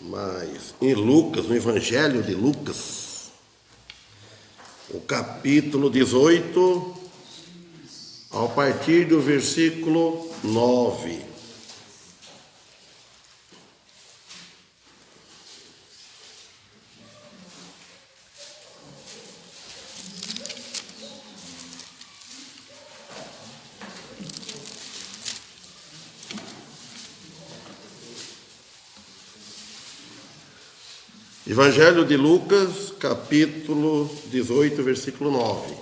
Mas em Lucas, no Evangelho de Lucas, o capítulo 18, a partir do versículo 9. Evangelho de Lucas, capítulo 18, versículo 9.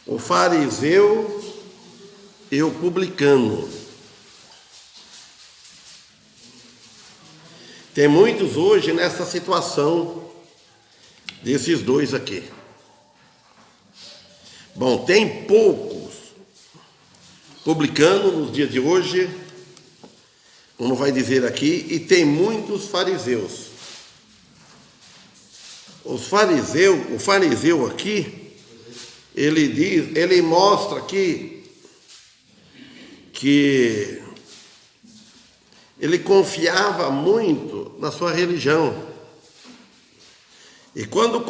O fariseu e o publicano. Tem muitos hoje nessa situação desses dois aqui. Bom, tem poucos publicanos nos dias de hoje, como vai dizer aqui, e tem muitos fariseus. O fariseu aqui, ele mostra aqui que ele confiava muito na sua religião. E quando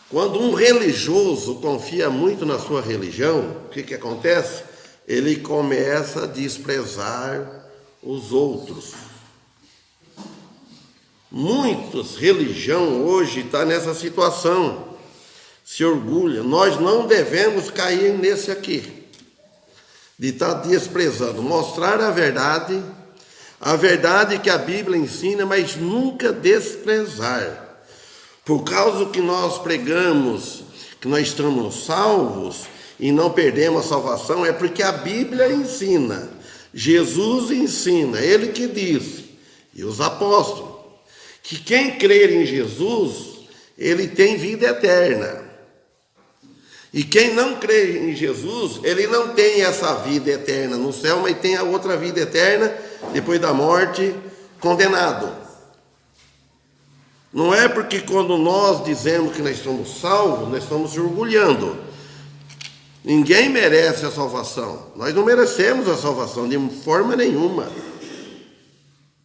quando um religioso confia muito na sua religião, o que acontece? Ele começa a desprezar os outros. Muitas religiões hoje estão nessa situação, se orgulham. Nós não devemos cair nesse aqui, de estar desprezando, mostrar a verdade que a Bíblia ensina, mas nunca desprezar. Por causa que nós pregamos, que nós estamos salvos, e não perdemos a salvação, é porque a Bíblia ensina, Jesus ensina, ele que disse, e os apóstolos, que quem crer em Jesus, ele tem vida eterna. E quem não crê em Jesus, ele não tem essa vida eterna no céu, mas tem a outra vida eterna, depois da morte, condenado. Não é porque quando nós dizemos que nós somos salvos, nós estamos se orgulhando. Ninguém merece a salvação. Nós não merecemos a salvação de forma nenhuma.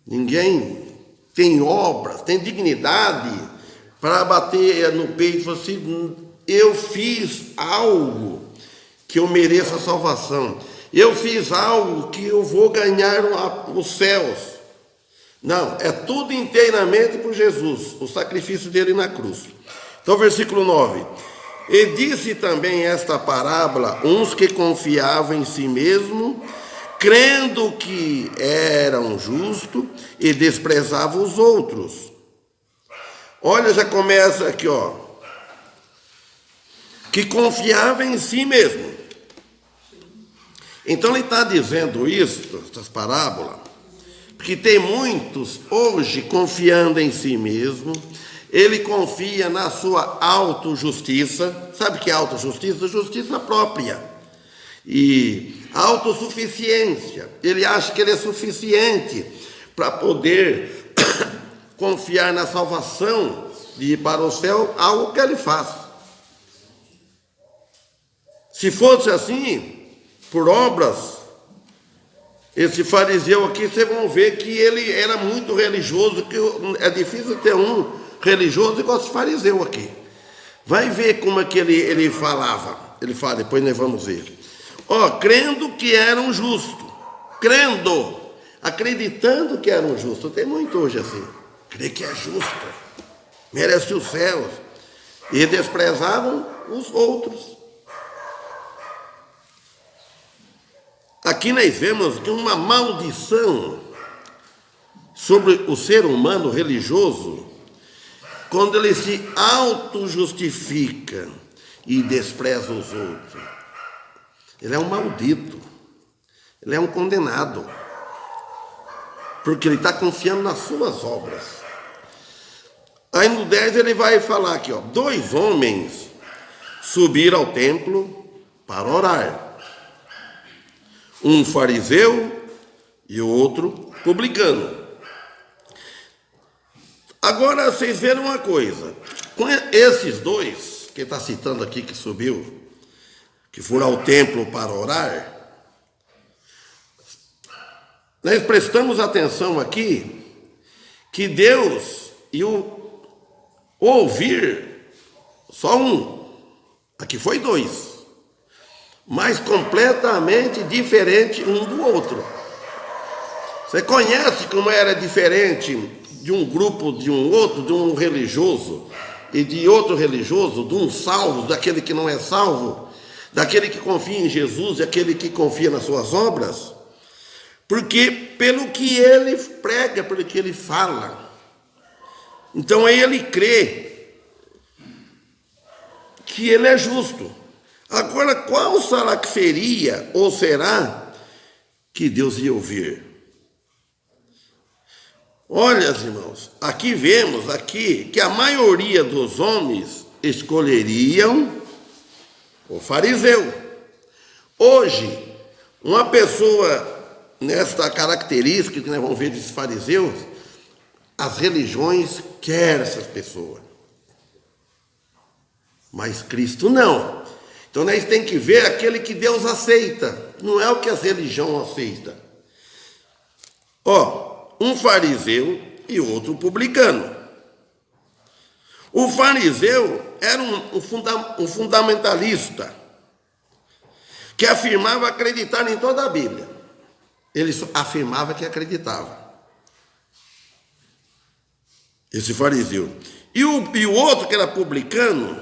Ninguém tem obras, tem dignidade para bater no peito e falar assim: eu fiz algo que eu mereço a salvação. Eu fiz algo que eu vou ganhar os céus. Não, é tudo inteiramente por Jesus, o sacrifício dele na cruz. Então, versículo 9. E disse também esta parábola, uns que confiavam em si mesmo, crendo que eram justos e desprezavam os outros. Olha, já começa aqui, ó. Que confiava em si mesmo. Então ele está dizendo isso, essas parábolas, porque tem muitos hoje confiando em si mesmo. Ele confia na sua autojustiça. Sabe o que é autojustiça? Justiça própria. E autossuficiência. Ele acha que ele é suficiente para poder confiar na salvação de ir para o céu, algo que ele faz. Se fosse assim, por obras, esse fariseu aqui, vocês vão ver que ele era muito religioso, que é difícil ter um religioso igual esse fariseu aqui. Vai ver como é que ele falava. Ele fala, depois nós vamos ver. Crendo que eram justos. Crendo. Acreditando que eram justos. Tem muito hoje assim. Crê que é justo. Merece os céus. E desprezavam os outros. Aqui nós vemos que uma maldição sobre o ser humano religioso, quando ele se auto-justifica e despreza os outros. Ele é um maldito. Ele é um condenado. Porque ele está confiando nas suas obras. Aí no 10 ele vai falar aqui, ó. 2 homens subiram ao templo para orar. Um fariseu e o outro publicano. Agora vocês viram uma coisa, com esses dois, que está citando aqui que subiu, que for ao templo para orar, nós prestamos atenção aqui que Deus e o ouvir só um, aqui foi dois, mas completamente diferente um do outro. Você conhece como era diferente de um grupo, de um outro, de um religioso e de outro religioso, de um salvo, daquele que não é salvo, daquele que confia em Jesus e aquele que confia nas suas obras? Porque pelo que ele prega, pelo que ele fala, então aí ele crê que ele é justo. Agora, qual será que seria, ou será, que Deus ia ouvir? Olha, irmãos, aqui vemos que a maioria dos homens escolheriam o fariseu. Hoje, uma pessoa nesta característica que nós vamos ver desses fariseus, as religiões querem essas pessoas, mas Cristo não. Então nós temos que ver aquele que Deus aceita, não é o que as religiões aceitam. Um fariseu e outro publicano. O fariseu era um fundamentalista que afirmava acreditar em toda a Bíblia. Ele afirmava que acreditava. Esse fariseu. E o outro, que era publicano,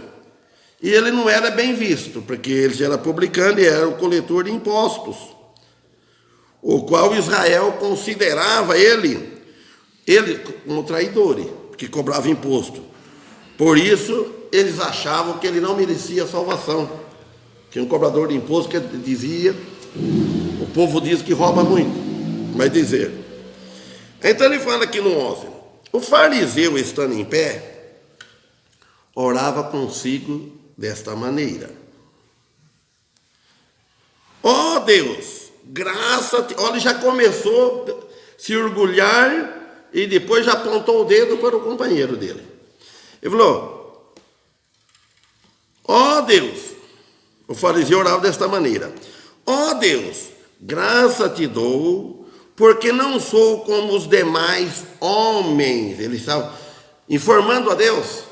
e ele não era bem visto, porque ele era publicano e era o coletor de impostos, o qual Israel considerava ele como traidor, porque cobrava imposto. Por isso, eles achavam que ele não merecia salvação. Que um cobrador de imposto que dizia, o povo diz que rouba muito, vai dizer. Então ele fala aqui no 11, o fariseu, estando em pé, orava consigo desta maneira: ó Deus, graça, olha, já começou a se orgulhar e depois já apontou o dedo para o companheiro dele. Ele falou: ó Deus, o fariseu orava desta maneira: ó Deus, graça te dou, porque não sou como os demais homens. Ele estava informando a Deus.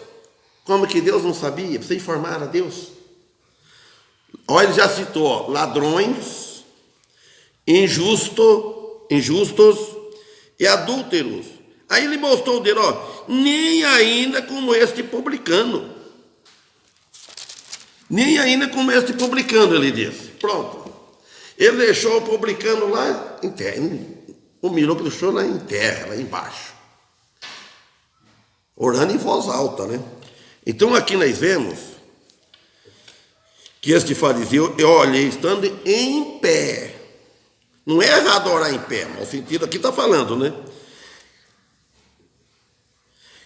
Como que Deus não sabia? Precisa informar a Deus. Olha, ele já citou ladrões, injustos e adúlteros. Aí ele mostrou o dedo, nem ainda como este publicano. Nem ainda como este publicano, ele disse. Pronto. Ele deixou o publicano lá em terra. Humilhou, deixou lá em terra, lá embaixo. Orando em voz alta, né? Então aqui nós vemos que este fariseu, olha, estando em pé. Não é errado orar em pé, mas o sentido aqui está falando, né?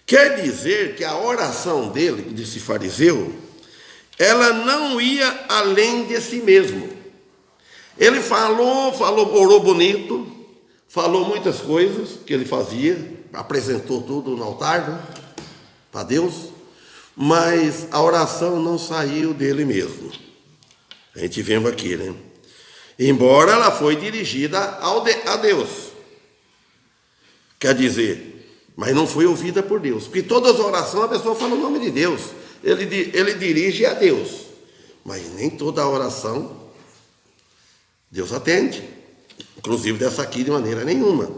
Quer dizer que a oração dele, desse fariseu, ela não ia além de si mesmo. Ele orou bonito, falou muitas coisas que ele fazia, apresentou tudo no altar, né, para Deus, mas a oração não saiu dele mesmo. A gente vê aqui, né? Embora ela foi dirigida a Deus. Quer dizer, mas não foi ouvida por Deus. Porque todas as orações a pessoa fala o nome de Deus. Ele dirige a Deus. Mas nem toda a oração Deus atende. Inclusive dessa aqui de maneira nenhuma.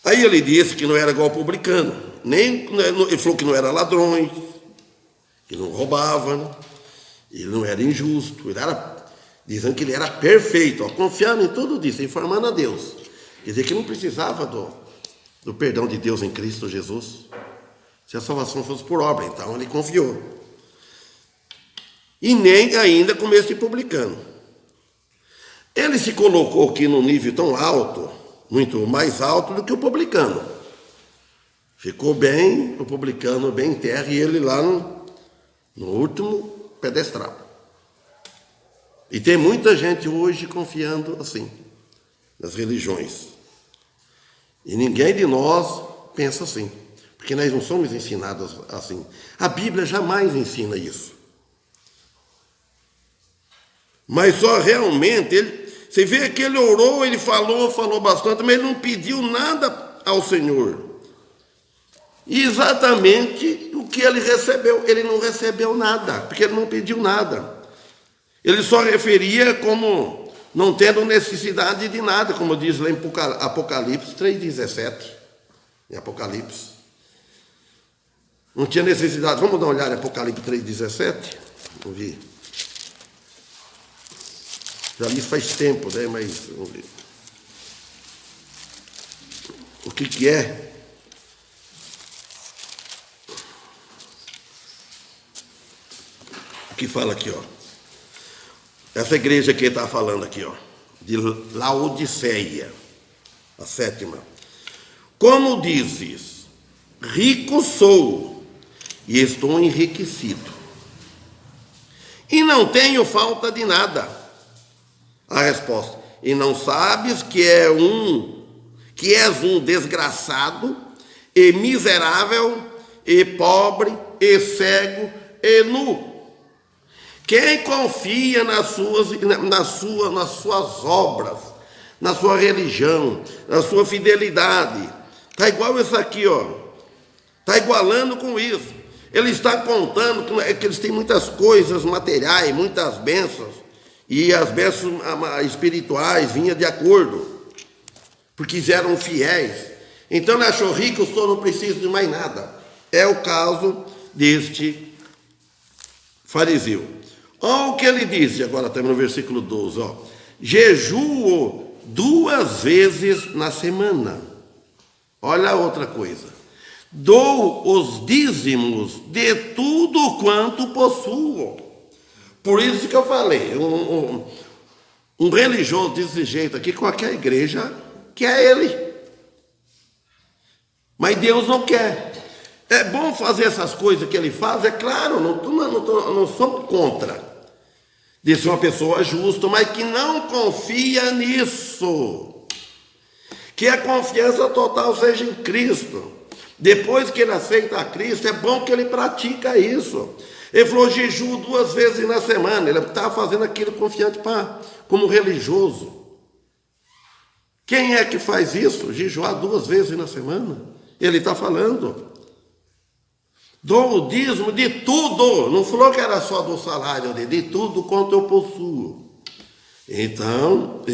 Aí ele disse que não era igual publicano. Ele falou que não era ladrões, que não roubava, né? Ele não era injusto, ele era, dizendo que ele era perfeito, confiando em tudo isso, informando a Deus. Quer dizer que não precisava do perdão de Deus em Cristo Jesus. Se a salvação fosse por obra, então ele confiou. E nem ainda como este publicano. Ele se colocou aqui num nível tão alto, muito mais alto do que o publicano. Ficou bem, o publicano bem em terra, e ele lá no último pedestral. E tem muita gente hoje confiando assim, nas religiões. E ninguém de nós pensa assim, porque nós não somos ensinados assim. A Bíblia jamais ensina isso. Mas só realmente, você vê que ele orou, ele falou bastante, mas ele não pediu nada ao Senhor. E exatamente o que ele recebeu, ele não recebeu nada, porque ele não pediu nada. Ele só referia como não tendo necessidade de nada, como diz lá em Apocalipse 3,17. Em Apocalipse. Não tinha necessidade. Vamos dar uma olhada em Apocalipse 3,17? Vamos ver. Já li faz tempo, né? Mas vamos ver. O que é? O que fala aqui, ó. Essa igreja que ele está falando aqui, ó. De Laodiceia, a 7ª. Como dizes, rico sou e estou enriquecido, e não tenho falta de nada. A resposta: e não sabes que és um desgraçado, e miserável, e pobre, e cego, e nu. Quem confia nas suas obras, na sua religião, na sua fidelidade, está igual isso aqui, ó. Está igualando com isso. Ele está contando que eles têm muitas coisas materiais, muitas bênçãos, e as bênçãos espirituais vinham de acordo, porque eram fiéis. Então ele achou rico, eu só não preciso de mais nada. É o caso deste fariseu. Olha o que ele disse, agora estamos no versículo 12, ó. Jejuo 2 vezes na semana. Olha a outra coisa. Dou os dízimos de tudo quanto possuo. Por isso que eu falei, um religioso desse jeito aqui, qualquer igreja quer ele. Mas Deus não quer. É bom fazer essas coisas que ele faz, é claro, não somos contra de ser uma pessoa justa, mas que não confia nisso. Que a confiança total seja em Cristo. Depois que ele aceita a Cristo, é bom que ele pratica isso. Ele falou jejum 2 vezes na semana. Ele estava fazendo aquilo confiante como religioso. Quem é que faz isso? Jejuar 2 vezes na semana? Ele está falando. Dou o dízimo de tudo. Não falou que era só do salário dele, de tudo quanto eu possuo. Então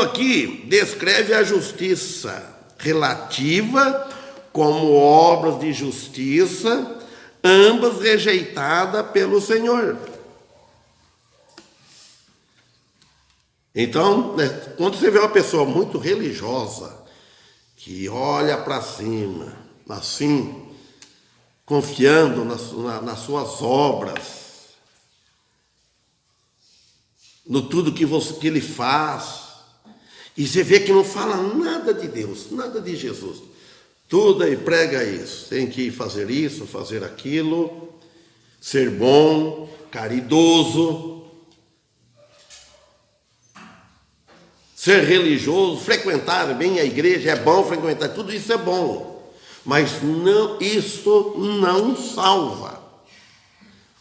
aqui descreve a justiça relativa como obras de justiça, ambas rejeitadas pelo Senhor. Então, quando você vê uma pessoa muito religiosa, que olha para cima, assim, confiando nas suas obras, no tudo que ele faz, e você vê que não fala nada de Deus, nada de Jesus, tudo aí prega isso, tem que fazer isso, fazer aquilo, ser bom, caridoso, ser religioso, frequentar bem a igreja, é bom frequentar, tudo isso é bom, mas isso não salva.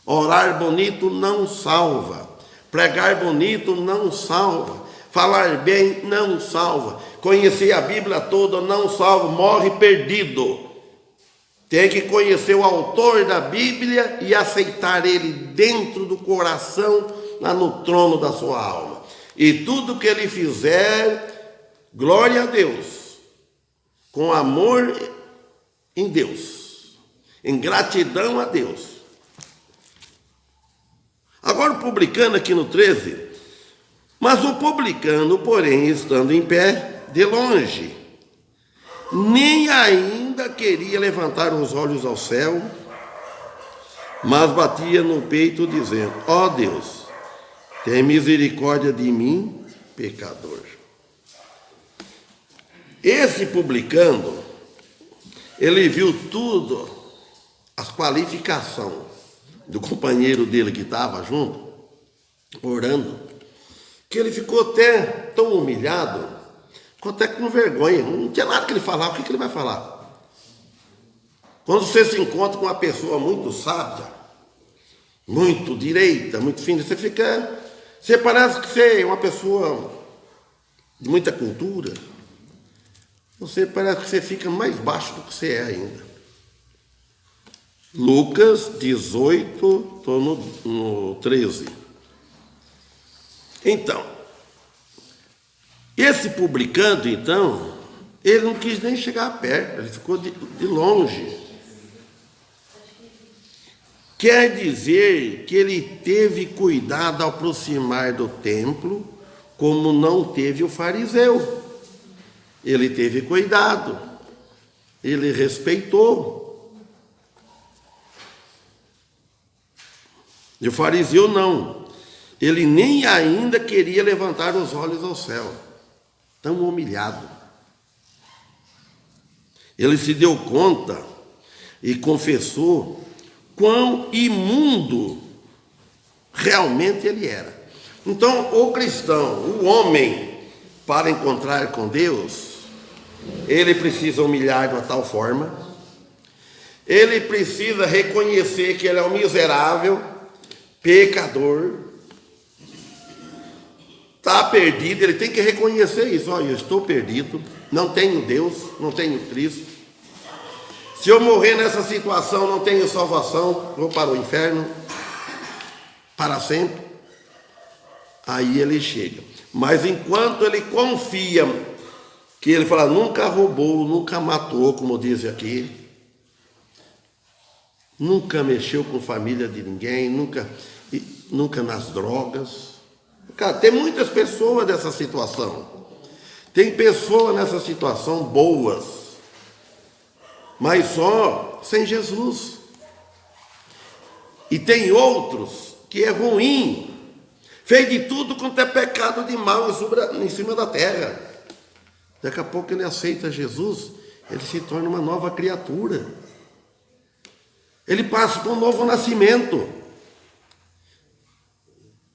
Orar bonito não salva, pregar bonito não salva, falar bem não salva, conhecer a Bíblia toda não salva, morre perdido. Tem que conhecer o autor da Bíblia e aceitar ele dentro do coração, lá no trono da sua alma. E tudo que ele fizer, glória a Deus, com amor em Deus, em gratidão a Deus. Agora o publicano aqui no 13, mas o publicano, porém, estando em pé, de longe, nem ainda queria levantar os olhos ao céu, mas batia no peito dizendo: ó Deus, tem misericórdia de mim, pecador. Esse publicano, ele viu tudo, as qualificações do companheiro dele que estava junto, orando, que ele ficou até tão humilhado, ficou até com vergonha, não tinha nada que ele falar, o que ele vai falar? Quando você se encontra com uma pessoa muito sábia, muito direita, muito fina, você parece que você é uma pessoa de muita cultura, você parece que você fica mais baixo do que você é ainda. Lucas 18, estou no 13. Então, esse publicano, então, ele não quis nem chegar perto, ele ficou de longe. Quer dizer que ele teve cuidado ao aproximar do templo, como não teve o fariseu. Ele teve cuidado, ele respeitou. E o fariseu não. Ele nem ainda queria levantar os olhos ao céu, tão humilhado. Ele se deu conta e confessou quão imundo realmente ele era. Então, o cristão, o homem, para encontrar com Deus, ele precisa humilhar de uma tal forma, ele precisa reconhecer que ele é um miserável, pecador, está perdido, ele tem que reconhecer isso. Olha, eu estou perdido, não tenho Deus, não tenho Cristo. Se eu morrer nessa situação, não tenho salvação, vou para o inferno para sempre. Aí ele chega. Mas enquanto ele confia, que ele fala, nunca roubou, nunca matou, como diz aqui, nunca mexeu com família de ninguém, nunca nas drogas. Cara, tem muitas pessoas nessa situação. Tem pessoas nessa situação boas, mas só sem Jesus. E tem outros que é ruim, fez de tudo quanto é pecado de mal em cima da terra. Daqui a pouco ele aceita Jesus, ele se torna uma nova criatura. Ele passa por um novo nascimento.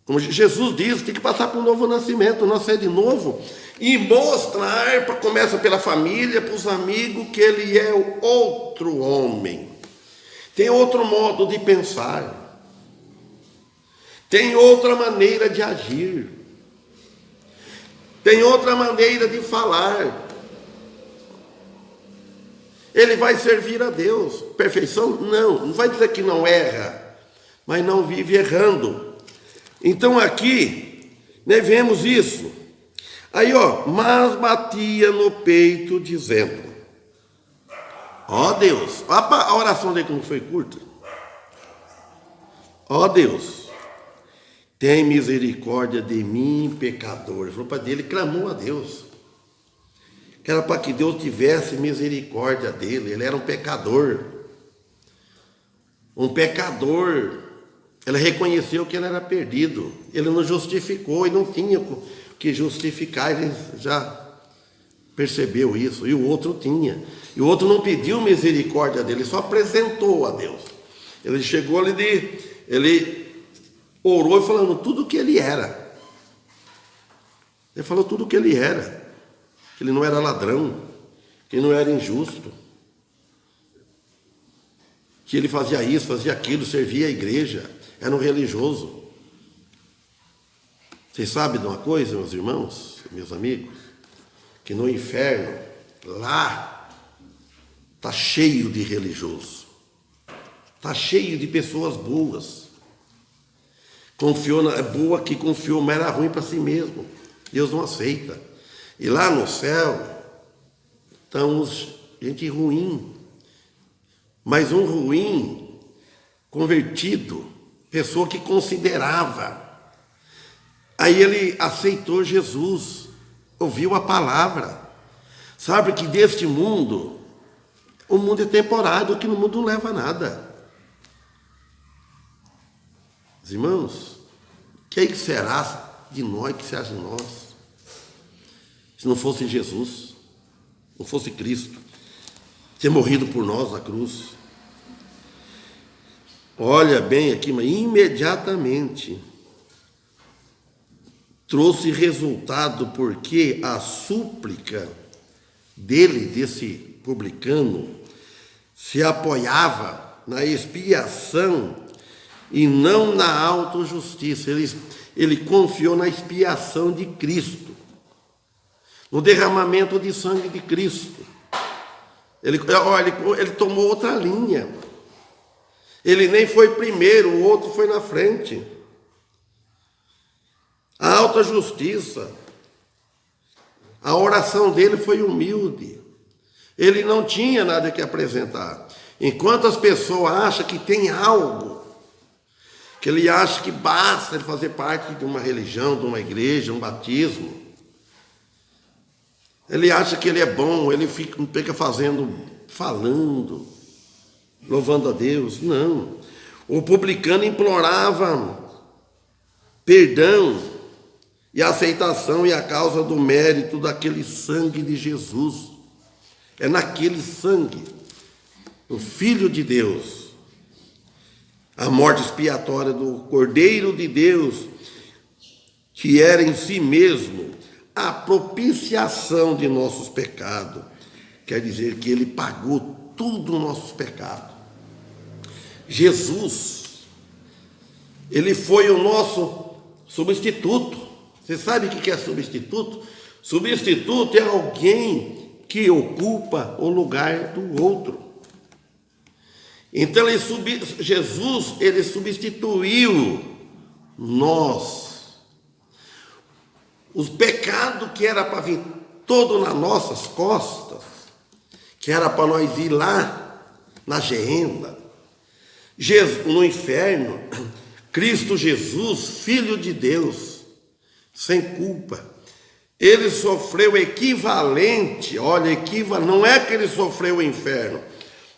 Como Jesus diz, tem que passar por um novo nascimento, nascer de novo e mostrar, começa pela família, para os amigos, que ele é o outro homem. Tem outro modo de pensar, tem outra maneira de agir, tem outra maneira de falar. Ele vai servir a Deus. Perfeição? Não vai dizer que não erra, mas não vive errando. Então aqui, vemos isso. Aí, mas batia no peito dizendo, Deus, a oração dele como foi curta. Deus, tem misericórdia de mim, pecador. Ele falou para Deus, ele clamou a Deus. Que era para que Deus tivesse misericórdia dele. Ele era um pecador. Um pecador. Ele reconheceu que ele era perdido. Ele não justificou e não tinha que justificar. Ele já percebeu isso. E o outro tinha. E o outro não pediu misericórdia dele, só apresentou a Deus. Ele chegou ali, ele orou falando tudo o que ele era. Ele falou tudo o que ele era. Que ele não era ladrão, que ele não era injusto, que ele fazia isso, fazia aquilo, servia a igreja, era um religioso. Vocês sabem de uma coisa, meus irmãos, meus amigos? Que no inferno, lá, está cheio de religioso, está cheio de pessoas boas. É boa que confiou, mas era ruim para si mesmo. Deus não aceita. E lá no céu, estamos gente ruim, mas um ruim convertido, pessoa que considerava. Aí ele aceitou Jesus, ouviu a palavra. Sabe que deste mundo, o mundo é temporário, que no mundo não leva a nada. Irmãos, o que será de nós, que será de nós? Se não fosse Jesus, não fosse Cristo, ter morrido por nós na cruz. Olha bem aqui, mas imediatamente trouxe resultado, porque a súplica dele, desse publicano, se apoiava na expiação e não na autojustiça. Ele confiou na expiação de Cristo, no derramamento de sangue de Cristo. Ele tomou outra linha. Ele nem foi primeiro, o outro foi na frente. A alta justiça, a oração dele foi humilde. Ele não tinha nada que apresentar. Enquanto as pessoas acham que tem algo, que ele acha que basta ele fazer parte de uma religião, de uma igreja, um batismo, ele acha que ele é bom, ele fica falando, louvando a Deus. Não. O publicano implorava perdão e aceitação e a causa do mérito daquele sangue de Jesus. É naquele sangue, o Filho de Deus, a morte expiatória do Cordeiro de Deus, que era em si mesmo a propiciação de nossos pecados. Quer dizer que ele pagou tudo os nossos pecados. Jesus, ele foi o nosso substituto. Você sabe o que é substituto? Substituto é alguém que ocupa o lugar do outro. Então Jesus, ele substituiu nós. Os pecados que era para vir todo nas nossas costas, que era para nós ir lá na gehenna, no inferno, Cristo Jesus, Filho de Deus, sem culpa, ele sofreu equivalente, não é que ele sofreu o inferno.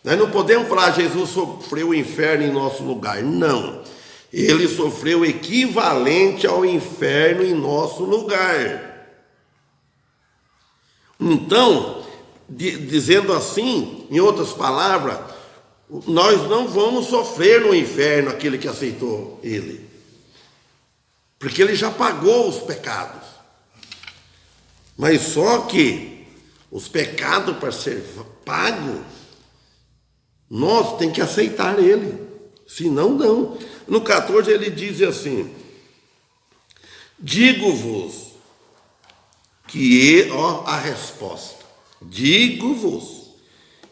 Nós não podemos falar Jesus sofreu o inferno em nosso lugar, não. Ele sofreu equivalente ao inferno em nosso lugar. Então, dizendo assim, em outras palavras, nós não vamos sofrer no inferno aquele que aceitou ele, porque ele já pagou os pecados. Mas só que os pecados, para ser pago, nós temos que aceitar ele, senão não. No 14 ele diz assim: digo-vos que, a resposta, digo-vos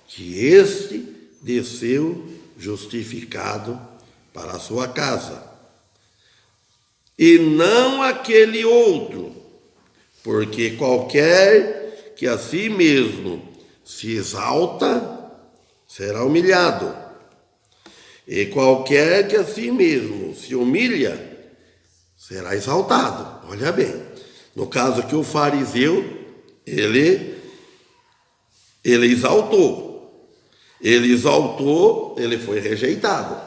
que este desceu justificado para a sua casa, e não aquele outro, porque qualquer que a si mesmo se exalta será humilhado, e qualquer que a si mesmo se humilha será exaltado. Olha bem, no caso aqui o fariseu, ele exaltou, ele foi rejeitado,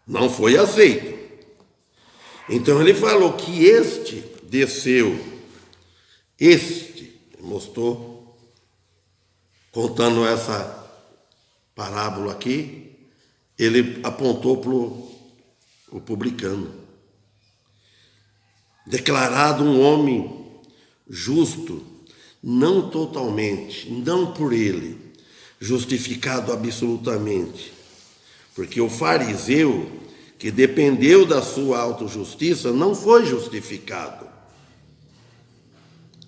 não foi aceito. Então ele falou que este desceu, mostrou, contando essa parábola aqui, ele apontou para o publicano, declarado um homem justo, não totalmente, não por ele, justificado absolutamente, porque o fariseu, que dependeu da sua autojustiça, não foi justificado.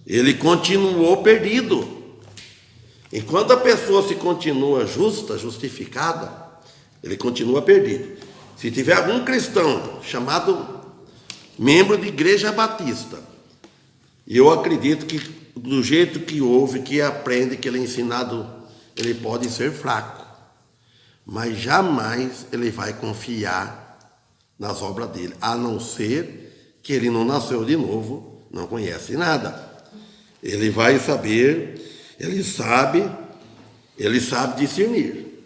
Ele continuou perdido. Enquanto a pessoa se continua justa, justificada, ele continua perdido. Se tiver algum cristão chamado membro de igreja batista, e eu acredito que do jeito que ouve, que aprende, que ele é ensinado, ele pode ser fraco, mas jamais ele vai confiar nas obras dele, a não ser que ele não nasceu de novo, não conhece nada. Ele vai saber, ele sabe discernir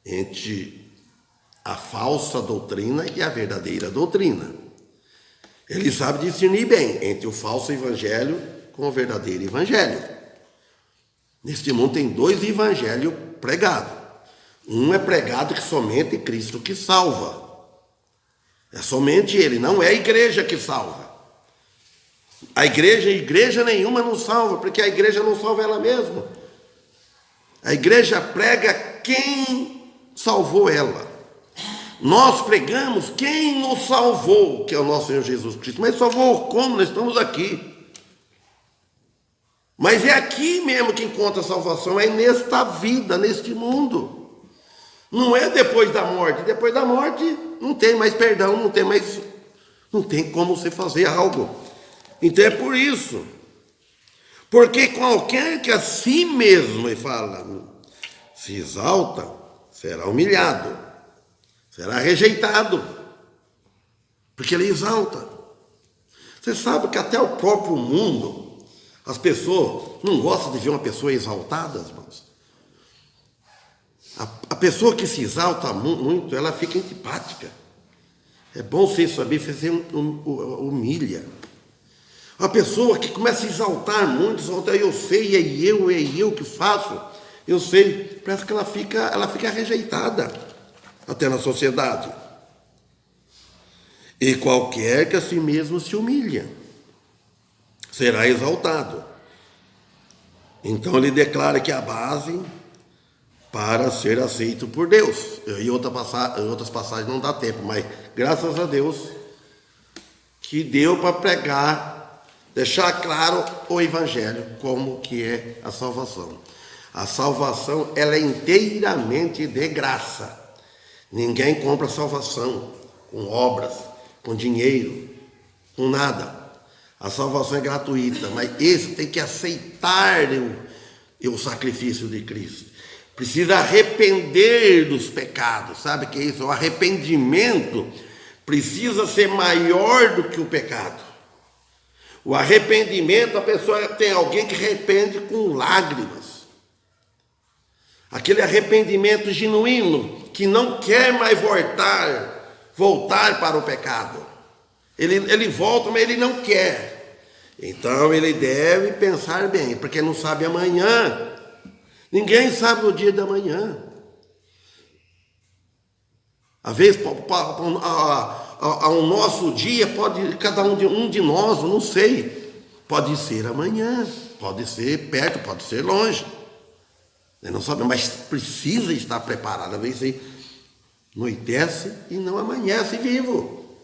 entre a falsa doutrina e a verdadeira doutrina. Ele sabe discernir bem entre o falso evangelho com o verdadeiro evangelho. Neste mundo tem dois evangelhos pregados. Um é pregado que somente Cristo que salva. É somente ele, não é a igreja que salva. A igreja nenhuma não salva, porque a igreja não salva ela mesma. A igreja prega quem salvou ela. Nós pregamos quem nos salvou, que é o nosso Senhor Jesus Cristo. Mas salvou como? Nós estamos aqui. Mas é aqui mesmo que encontra a salvação, é nesta vida, neste mundo. Não é depois da morte. Depois da morte não tem mais perdão, não tem como você fazer algo. Então é por isso. Porque qualquer que a si mesmo, ele fala, se exalta, será humilhado, será rejeitado, porque ele exalta. Você sabe que até o próprio mundo, as pessoas não gostam de ver uma pessoa exaltada, irmãos. A pessoa que se exalta muito, ela fica antipática. É bom você saber, você humilha. A pessoa que começa a exaltar muito, eu sei, é eu que faço, eu sei, parece que ela fica rejeitada até na sociedade. E qualquer que a si mesmo se humilha será exaltado. Então ele declara que a base para ser aceito por Deus. Em outras passagens não dá tempo, mas graças a Deus que deu para pregar, deixar claro o Evangelho, como que é a salvação. A salvação, ela é inteiramente de graça. Ninguém compra salvação com obras, com dinheiro, com nada. A salvação é gratuita, mas esse tem que aceitar o sacrifício de Cristo. Precisa arrepender dos pecados, sabe o que é isso? O arrependimento precisa ser maior do que o pecado. O arrependimento, a pessoa tem alguém que arrepende com lágrimas. Aquele arrependimento genuíno, que não quer mais voltar para o pecado. Ele volta, mas ele não quer. Então ele deve pensar bem, porque não sabe amanhã. Ninguém sabe o dia da manhã. Às vezes, ao nosso dia, pode cada um de nós, eu não sei, pode ser amanhã, pode ser perto, pode ser longe. Eu não sabe, mas precisa estar preparado. Às vezes anoitece e não amanhece vivo.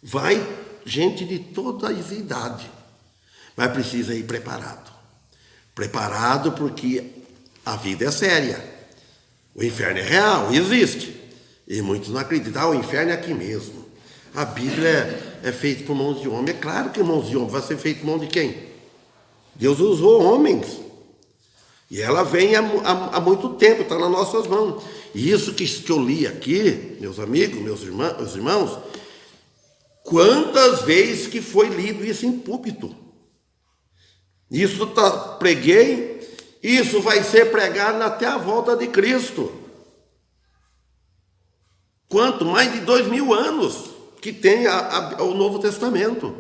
Vai gente de todas as idades, mas precisa ir preparado. Preparado porque a vida é séria. O inferno é real, existe. E muitos não acreditam, o inferno é aqui mesmo. A Bíblia é feita por mãos de homem. É claro que mãos de homem vai ser feita por mão de quem? Deus usou homens. E ela vem há muito tempo, está nas nossas mãos. E isso que eu li aqui, meus amigos, meus irmãos, quantas vezes que foi lido isso em púlpito? Isso preguei, isso vai ser pregado até a volta de Cristo. Quanto? Mais de 2000 anos que tem o Novo Testamento,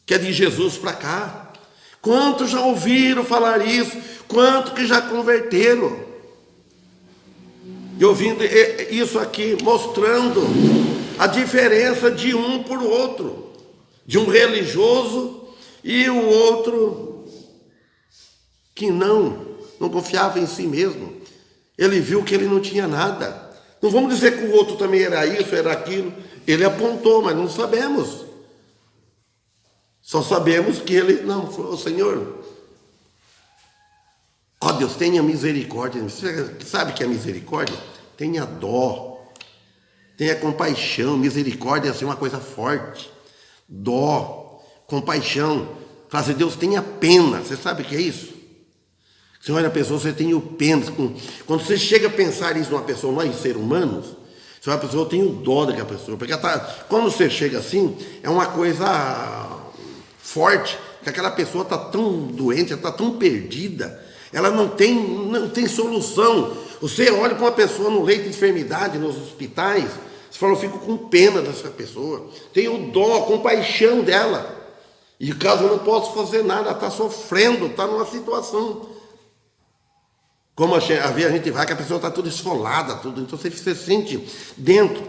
que é de Jesus para cá. Quantos já ouviram falar isso? Quantos que já converteram? E ouvindo isso aqui, mostrando a diferença de um por outro, de um religioso e o outro que não confiava em si mesmo. Ele viu que ele não tinha nada. Não vamos dizer que o outro também era isso, era aquilo. Ele apontou, mas não sabemos. Só sabemos que ele, o Senhor, ó Deus, tenha misericórdia. Você sabe o que é misericórdia? Tenha dó, tenha compaixão. Misericórdia é assim, uma coisa forte. Dó, compaixão. Fazer Deus tenha pena. Você sabe o que é isso? Você olha a pessoa, você tem o pena. Quando você chega a pensar isso numa pessoa, nós seres humanos, você olha a pessoa, eu tenho dó daquela pessoa. Porque quando você chega assim, é uma coisa forte, que aquela pessoa está tão doente, está tão perdida, ela não tem solução. Você olha para uma pessoa no leito de enfermidade, nos hospitais, você fala, eu fico com pena dessa pessoa, tenho dó, compaixão dela. E caso eu não posso fazer nada, ela está sofrendo, está numa situação. Como a gente vai, que a pessoa está toda esfolada, tudo, então você se sente dentro.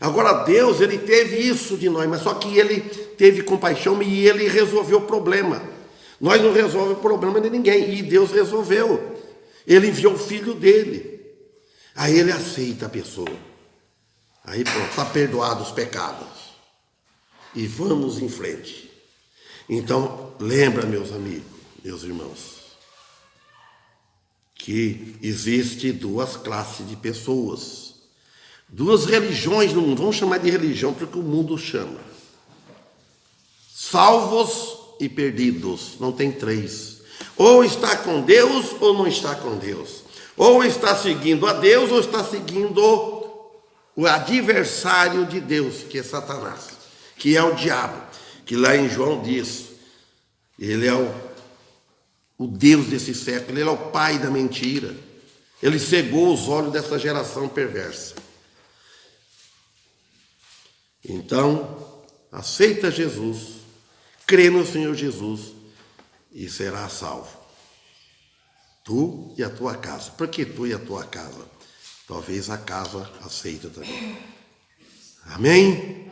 Agora Deus, ele teve isso de nós, mas só que ele teve compaixão e ele resolveu o problema. Nós não resolvemos o problema de ninguém, e Deus resolveu. Ele enviou o filho dele. Aí ele aceita a pessoa. Aí pronto, está perdoado os pecados. E vamos em frente. Então, lembra, meus amigos, meus irmãos, que existe duas classes de pessoas, duas religiões no mundo. Vamos chamar de religião porque o mundo chama. Salvos e perdidos. Não tem três. Ou está com Deus ou não está com Deus. Ou está seguindo a Deus ou está seguindo o adversário de Deus, que é Satanás, que é o diabo, que lá em João diz, ele é o Deus desse século, ele é o pai da mentira. Ele cegou os olhos dessa geração perversa. Então, aceita Jesus, crê no Senhor Jesus e será salvo. Tu e a tua casa. Por que tu e a tua casa? Talvez a casa aceita também. Amém?